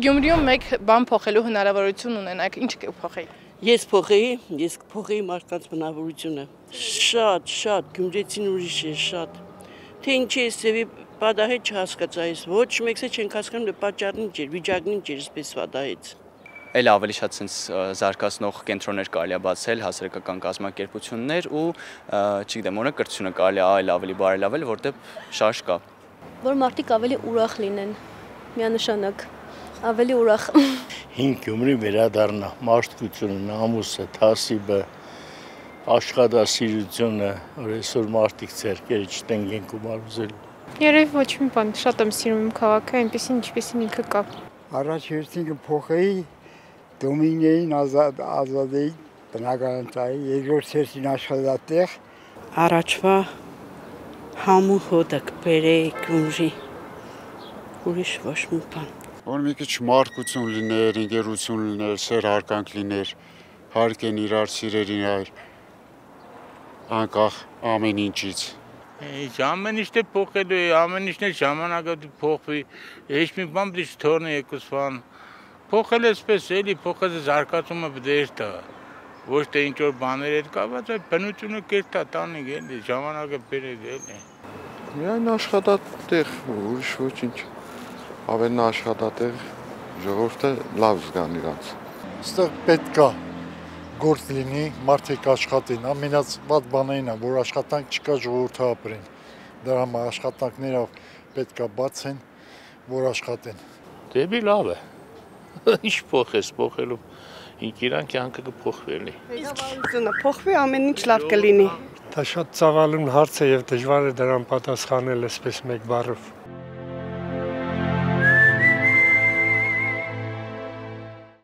Գյումրիում մեկ բան փոխելու հնարավորություն ունենաք, ինչ կփոխեի։ Ես փոխեի մարդկանց բնավորությունը։ Շատ գյումրեցին ուրիշ է, շատ։ Թե ինչի է սևի պատահեց չհասկացա ես, ոչ մեկը չենք հասկանում պատճառն ինչ էր, վիճակն ինչ էր, այսպես պատահեց։ Էլ ավելի շատ sense զարգացնող կենտրոններ կարելի է բացել, հասարակական կազմակերպություններ ու չգիտեմ, օրինակ կրթությունը կարելի է այլ ավելի բարելավել, որտեղ շարժ կա։ Որ մարդիկ ավելի ուրախ լինեն, միանշանակ, ավելի ուրախ։ Հին Գյումրի վերադառնա, մարդկությունը, ամուսը, թասիբը, աշխատասիրությունը, որ այսօր մարդիկ ձեռքերը չտնկեն գումար ուզել։ Երևի ոչ մի բան, շատ եմ սիրում իմ քաղաքը, այնպեսին ինչպեսին ինքը կա։ Առաջ երթինքը փոխեի, Դոմինեին ազատեի, բնական տայի, երկրորդ երթին աշխատատեղ։ Առաջվա համու հոդը կբերեի Գյումրի, ուրիշ ոչ մի բան։ Որ մի քիչ մարդկություն լիներ, ընկերություն լիներ, սեր հարկանք լիներ, հարգեն իրար, սիրեր իրար, անկախ ամեն ինչից։ Ամեն ինչն է փոխելու է, ամեն ինչն է ժամանակը փոխվի, ոչ մի բան դից թորնի եկուսվան։ Փոխել էսպես էլի, փոխել զարգացումը բդերտ է, ոչ թե ինչ-որ բաներ էր կապված, այդ բնությունը կերտ է տանիք էլի, ժամանակը բերեք էլի։ Միայն աշխատատեղ, ուրիշ ոչինչ, ավելն աշխատատեղ, ժողովուրդը լավ զգան իրանց։ Այստեղ պետք է գործ լինի, մարդիկ աշխատին, ամենավատ բանային է, որ աշխատանք չկա ժողովուրդը ապրեն, դրա համար աշխատանքները պետք է բացեն, որ աշխատեն։ Դեպի լավ է, ինչ փոխես, փոխելու, իրան կյանքը կփոխվի էլի։ Ղեկավարությունը փոխվի, ամեն ինչ լավ կլինի։ Դա շատ ծավալուն հարց է եւ դժվար է դրան պատասխանել այսպես մեկ բառով։